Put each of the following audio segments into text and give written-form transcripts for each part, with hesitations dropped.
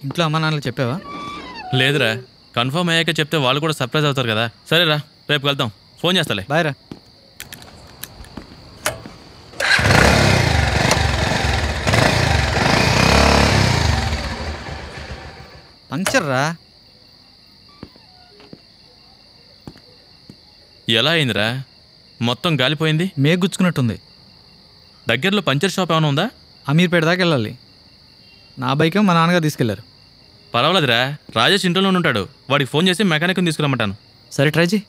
ఇంట్లో అమ్మా నాన్నలు చెప్పావా? లేదురా, కన్ఫర్మ్ అయ్యాక చెప్తే వాళ్ళు కూడా సర్ప్రైజ్ అవుతారు కదా. సరేరా, రేపు వెళ్తాం. ఫోన్ చేస్తాలే. బాయ్ రా. పంక్చర్ రా. ఎలా అయిందిరా? మొత్తం గాలిపోయింది. గుచ్చుకున్నట్టుంది. దగ్గరలో పంచర్ షాప్ ఏమైనా ఉందా? అమీర్పేట దాకా వెళ్ళాలి. నా బైక్ మా నాన్నగారు తీసుకెళ్లారు. పర్వాలేదురా, రాజేష్ ఇంట్లోనే ఉంటాడు. వాడికి ఫోన్ చేసి మెకానిక్ని తీసుకురమ్మంటాను. సరే, ట్రై చేయి.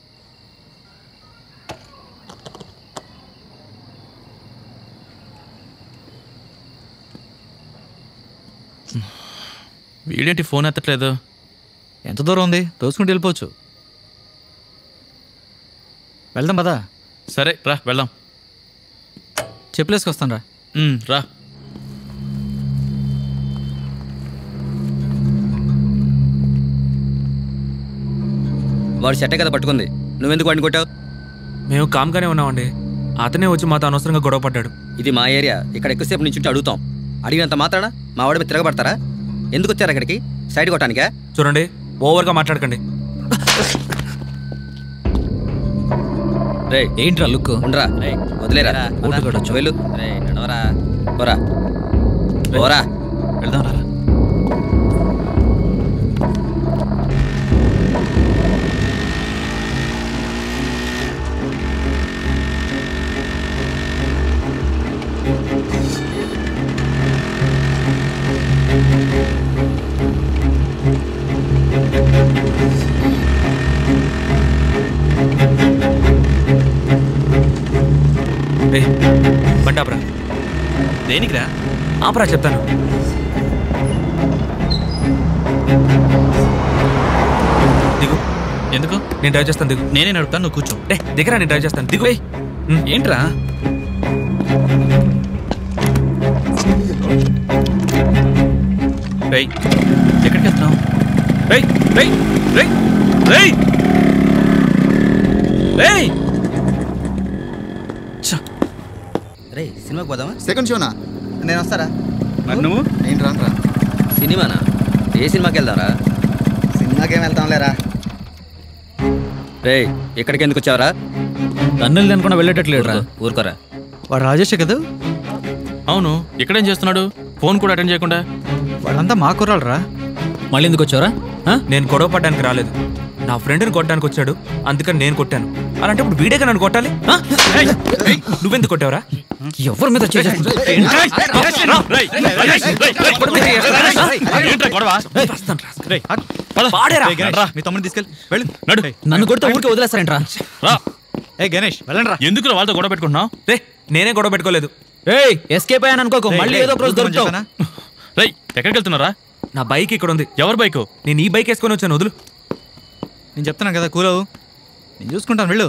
వీడేంటి ఫోన్ ఎత్తట్లేదు? ఎంత దూరం ఉంది? తోసుకుంటూ వెళ్ళిపోవచ్చు. వెళ్దాం పదా. సరే రా, వెళ్దాం. చెప్పులేసుకొస్తాను రా. రా. వాడు చెట్టే కదా పట్టుకుంది, నువ్వెందుకు వాడిని కొట్టావు? మేము కామ్గానే ఉన్నామండి. అతనే వచ్చి మాతో అనవసరంగా గొడవ పడ్డాడు. ఇది మా ఏరియా, ఇక్కడ ఎక్కువసేపు నుంచి అడుగుతాం. అడిగినంత మాత్రాన మా వాడి మీద తిరగబడతారా? ఎందుకు వచ్చారు అక్కడికి? సైడ్ కొట్టానికా? చూడండి, ఓవర్గా మాట్లాడకండి. రే ఏంట్రా లుక్? ఉండరా, వదిలేరా, వెళ్ళు. రే నడవరా, పోరా పోరా. వెళ్దాం రా. బండాపరా. దేనికిరా? ఆపరా చెప్తాను. దిగు. ఎందుకు? నేను డ్రైవ్ చేస్తాను, దిగు. నేనే నడుపుతాను, నువ్వు కూర్చో. దిగరా, నేను డ్రైవ్ చేస్తాను, దిగు. ఏంట్రా? రేయ్, ఎక్కడికి వెళ్తున్నావు? రేయ్ రేయ్ రేయ్ రేయ్ రేయ్. రే సినిమాకి పోదామా? సెకండ్ షోనా? నేను వస్తారా? మరి నువ్వు? నేను రానురా. సినిమానా? ఏ సినిమాకి వెళ్దాంరా? సినిమాకి ఏం వెళ్తాం లేరా. రే ఇక్కడికి ఎందుకు వచ్చావరా? తన్నులు అనుకున్నా వెళ్ళేటట్లేడురా. ఊరుకోరా. వాడు రాజేషే కదా? అవును. ఇక్కడేం చేస్తున్నాడు? ఫోన్ కూడా అటెండ్ చేయకుండా. వాళ్ళంతా మా కుర్రాళ్ళు రా. మళ్ళీ ఎందుకు వచ్చావరా? నేను గొడవ పడ్డానికి రాలేదు, నా ఫ్రెండ్ని కొట్టడానికి వచ్చాడు, అందుకని నేను కొట్టాను. అలాంటి ఇప్పుడు వీడేగా నన్ను కొట్టాలి? నువ్వెందుకు కొట్టావరా? ఎవరి మీద మీ తమ్ముడిని తీసుకెళ్ళి వెళ్ళు. నన్ను కొడితే ఊరికే వదిలేస్తారేంట్రా? ఏ గణేష్, వెళ్ళండి రా. ఎందుకు వాళ్ళతో గొడవ పెట్టుకుంటున్నావు? రే నేనే గొడవ పెట్టుకోలేదు. ఎస్కేప్ అయ్యాను అనుకోకు, మళ్ళీ ఏదో ఒక రోజు దొరుకుతావు. రేయ్, ఎక్కడికి వెళ్తున్నారా? నా బైక్ ఇక్కడ ఉంది. ఎవరి బైకు? నేను ఈ బైక్ వేసుకొని వచ్చాను, వదులు. నేను చెప్తున్నాను కదా, కూలవు. నేను చూసుకుంటాను, వెళ్ళు.